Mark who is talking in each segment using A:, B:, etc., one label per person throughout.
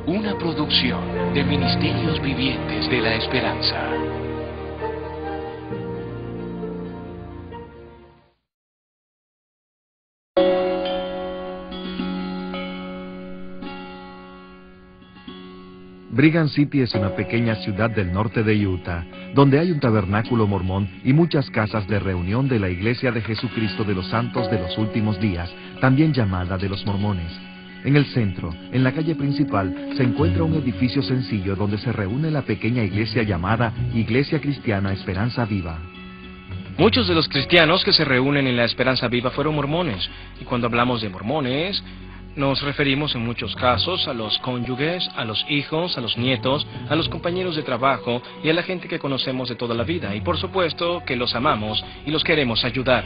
A: Una producción de Ministerios Vivientes de la Esperanza.
B: Brigham City es una pequeña ciudad del norte de Utah, donde hay un tabernáculo mormón y muchas casas de reunión de la Iglesia de Jesucristo de los Santos de los Últimos Días, también llamada de los Mormones. En el centro, en la calle principal, se encuentra un edificio sencillo donde se reúne la pequeña iglesia llamada Iglesia Cristiana Esperanza Viva.
C: Muchos de los cristianos que se reúnen en la Esperanza Viva fueron mormones, y cuando hablamos de mormones, nos referimos en muchos casos a los cónyuges, a los hijos, a los nietos, a los compañeros de trabajo y a la gente que conocemos de toda la vida, y por supuesto que los amamos y los queremos ayudar.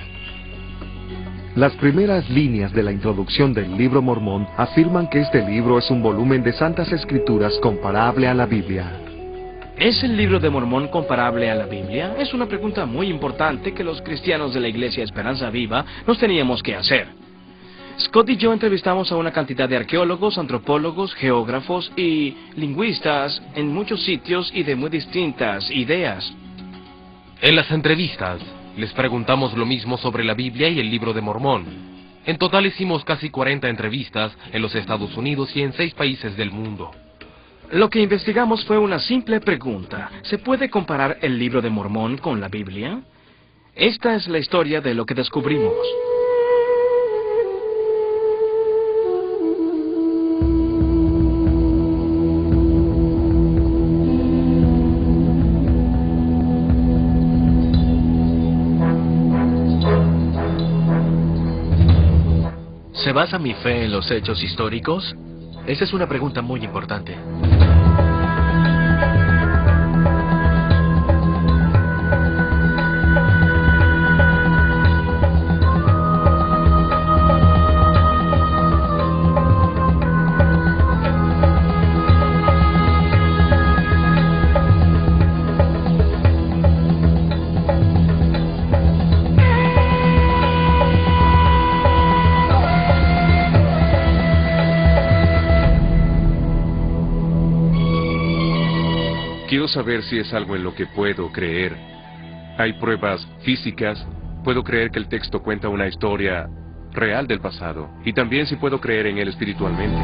B: Las primeras líneas de la introducción del libro mormón afirman que este libro es un volumen de santas escrituras comparable a la Biblia.
C: ¿Es el libro de Mormón comparable a la Biblia? Es una pregunta muy importante que los cristianos de la Iglesia Esperanza Viva nos teníamos que hacer. Scott y yo entrevistamos a una cantidad de arqueólogos, antropólogos, geógrafos y lingüistas en muchos sitios y de muy distintas ideas.
D: En las entrevistas, les preguntamos lo mismo sobre la Biblia y el libro de Mormón. En total hicimos casi 40 entrevistas en los Estados Unidos y en 6 países del mundo.
C: Lo que investigamos fue una simple pregunta. ¿Se puede comparar el libro de Mormón con la Biblia? Esta es la historia de lo que descubrimos.
E: ¿Se basa mi fe en los hechos históricos? Esa es una pregunta muy importante.
F: Quiero saber si es algo en lo que puedo creer. Hay pruebas físicas. Puedo creer que el texto cuenta una historia real del pasado. Y también si puedo creer en él espiritualmente.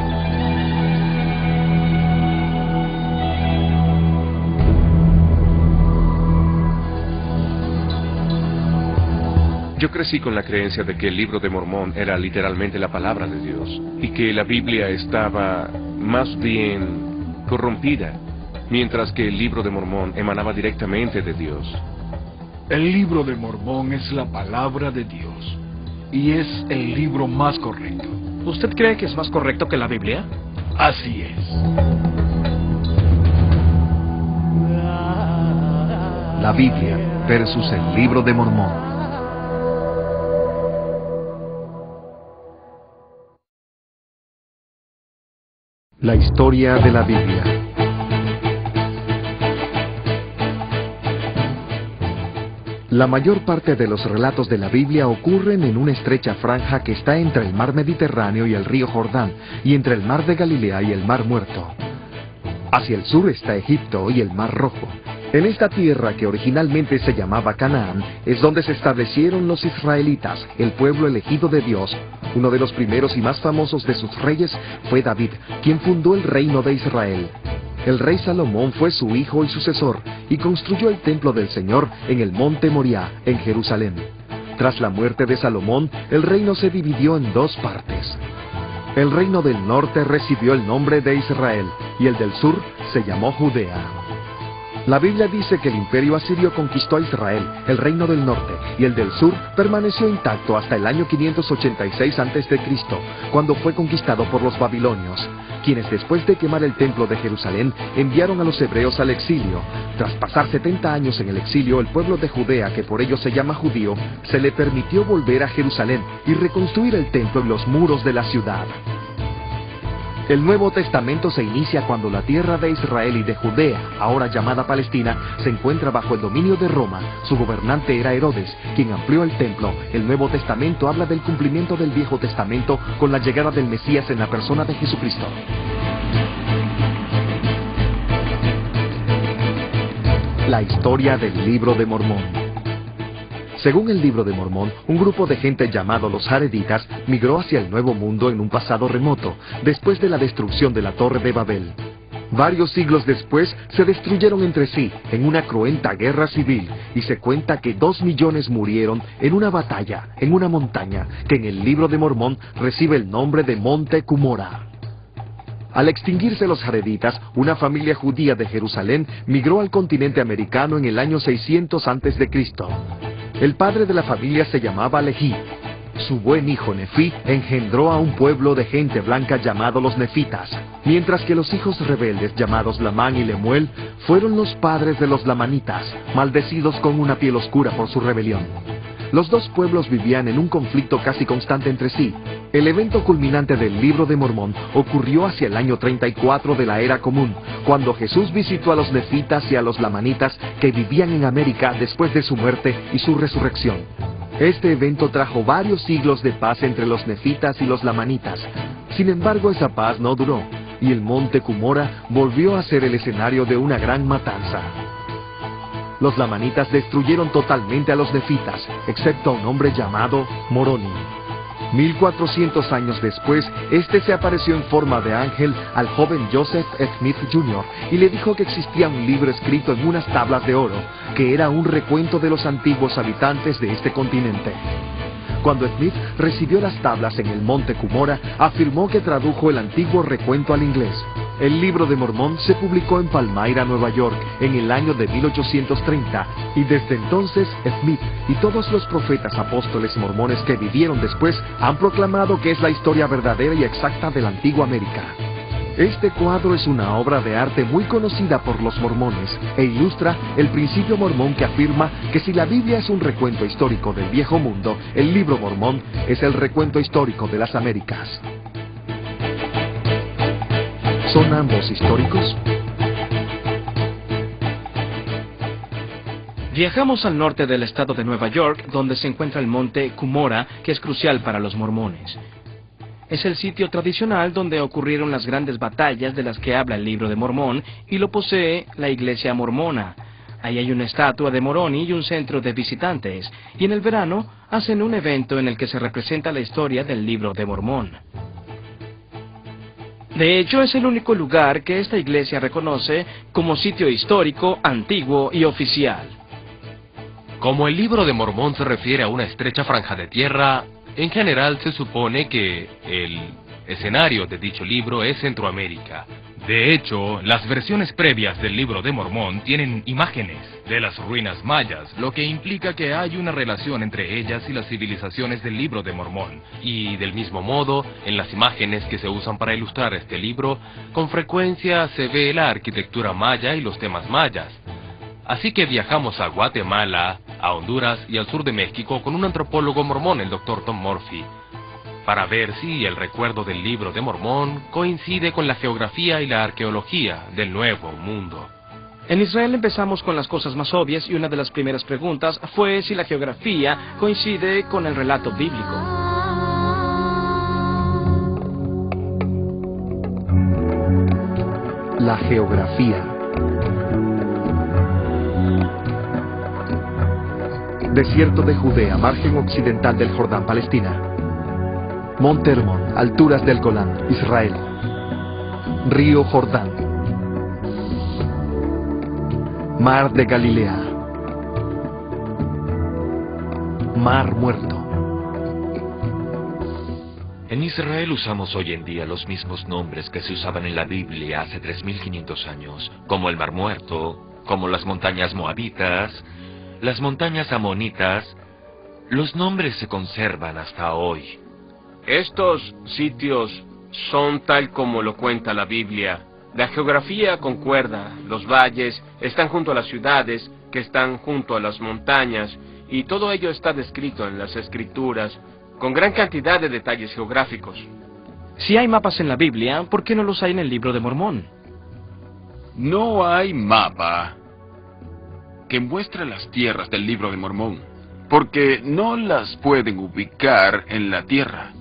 F: Yo crecí con la creencia de que el libro de Mormón era literalmente la palabra de Dios. Y que la Biblia estaba más bien corrompida, mientras que el libro de Mormón emanaba directamente de Dios.
G: El libro de Mormón es la palabra de Dios, y es el libro más correcto.
C: ¿Usted cree que es más correcto que la Biblia?
G: Así es.
B: La Biblia versus el libro de Mormón. La historia de la Biblia. La mayor parte de los relatos de la Biblia ocurren en una estrecha franja que está entre el mar Mediterráneo y el río Jordán, y entre el mar de Galilea y el mar Muerto. Hacia el sur está Egipto y el mar Rojo. En esta tierra que originalmente se llamaba Canaán, es donde se establecieron los israelitas, el pueblo elegido de Dios. Uno de los primeros y más famosos de sus reyes fue David, quien fundó el reino de Israel. El rey Salomón fue su hijo y sucesor, y construyó el templo del Señor en el monte Moriah, en Jerusalén. Tras la muerte de Salomón, el reino se dividió en 2 partes. El reino del norte recibió el nombre de Israel, y el del sur se llamó Judea. La Biblia dice que el imperio asirio conquistó a Israel, el reino del norte, y el del sur permaneció intacto hasta el año 586 a.C., cuando fue conquistado por los babilonios, quienes después de quemar el templo de Jerusalén enviaron a los hebreos al exilio. Tras pasar 70 años en el exilio, el pueblo de Judea, que por ello se llama judío, se le permitió volver a Jerusalén y reconstruir el templo y los muros de la ciudad. El Nuevo Testamento se inicia cuando la tierra de Israel y de Judea, ahora llamada Palestina, se encuentra bajo el dominio de Roma. Su gobernante era Herodes, quien amplió el templo. El Nuevo Testamento habla del cumplimiento del Viejo Testamento con la llegada del Mesías en la persona de Jesucristo. la historia del Libro de Mormón. Según el Libro de Mormón, un grupo de gente llamado los Jareditas migró hacia el Nuevo Mundo en un pasado remoto, después de la destrucción de la Torre de Babel. Varios siglos después, se destruyeron entre sí en una cruenta guerra civil, y se cuenta que 2 millones murieron en una batalla en una montaña que en el Libro de Mormón recibe el nombre de Monte Cumorah. Al extinguirse los Jareditas, una familia judía de Jerusalén migró al continente americano en el año 600 a.C. El padre de la familia se llamaba Lehi. Su buen hijo Nefí engendró a un pueblo de gente blanca llamado los Nefitas, mientras que los hijos rebeldes llamados Lamán y Lemuel fueron los padres de los Lamanitas, maldecidos con una piel oscura por su rebelión. Los dos pueblos vivían en un conflicto casi constante entre sí. El evento culminante del Libro de Mormón ocurrió hacia el año 34 de la Era Común, cuando Jesús visitó a los Nefitas y a los Lamanitas que vivían en América después de su muerte y su resurrección. Este evento trajo varios siglos de paz entre los Nefitas y los Lamanitas. Sin embargo, esa paz no duró, y el monte Cumorah volvió a ser el escenario de una gran matanza. Los Lamanitas destruyeron totalmente a los Nefitas, excepto a un hombre llamado Moroni. 1400 años después, este se apareció en forma de ángel al joven Joseph Smith Jr. y le dijo que existía un libro escrito en unas tablas de oro, que era un recuento de los antiguos habitantes de este continente. Cuando Smith recibió las tablas en el monte Cumorah, afirmó que tradujo el antiguo recuento al inglés. El Libro de Mormón se publicó en Palmyra, Nueva York, en el año de 1830, y desde entonces Smith y todos los profetas apóstoles mormones que vivieron después han proclamado que es la historia verdadera y exacta de la antigua América. Este cuadro es una obra de arte muy conocida por los mormones e ilustra el principio mormón que afirma que si la Biblia es un recuento histórico del Viejo Mundo, el Libro Mormón es el recuento histórico de las Américas. ¿Son ambos históricos?
C: Viajamos al norte del estado de Nueva York, donde se encuentra el monte Cumorah, que es crucial para los mormones. Es el sitio tradicional donde ocurrieron las grandes batallas de las que habla el Libro de Mormón, y lo posee la iglesia mormona. Ahí hay una estatua de Moroni y un centro de visitantes, y en el verano hacen un evento en el que se representa la historia del Libro de Mormón. De hecho, es el único lugar que esta iglesia reconoce como sitio histórico, antiguo y oficial.
D: Como el Libro de Mormón se refiere a una estrecha franja de tierra, en general se supone que el escenario de dicho libro es Centroamérica. De hecho, las versiones previas del Libro de Mormón tienen imágenes de las ruinas mayas, lo que implica que hay una relación entre ellas y las civilizaciones del Libro de Mormón. Y del mismo modo, en las imágenes que se usan para ilustrar este libro, con frecuencia se ve la arquitectura maya y los temas mayas. Así que viajamos a Guatemala, a Honduras y al sur de México con un antropólogo mormón, el Dr. Tom Murphy, para ver si el recuerdo del Libro de Mormón coincide con la geografía y la arqueología del Nuevo Mundo.
C: En Israel empezamos con las cosas más obvias, y una de las primeras preguntas fue si la geografía coincide con el relato bíblico.
B: La geografía. Desierto de Judea, margen occidental del Jordán, Palestina. Monte Hermón, alturas del Golán, Israel. Río Jordán. Mar de Galilea. Mar Muerto.
A: En Israel usamos hoy en día los mismos nombres que se usaban en la Biblia hace 3500 años, como el Mar Muerto, como las montañas moabitas, las montañas amonitas. Los nombres se conservan hasta hoy.
F: Estos sitios son tal como lo cuenta la Biblia. La geografía concuerda, los valles están junto a las ciudades, que están junto a las montañas, y todo ello está descrito en las Escrituras, con gran cantidad de detalles geográficos.
C: Si hay mapas en la Biblia, ¿por qué no los hay en el Libro de Mormón?
H: No hay mapa que muestre las tierras del Libro de Mormón, porque no las pueden ubicar en la tierra.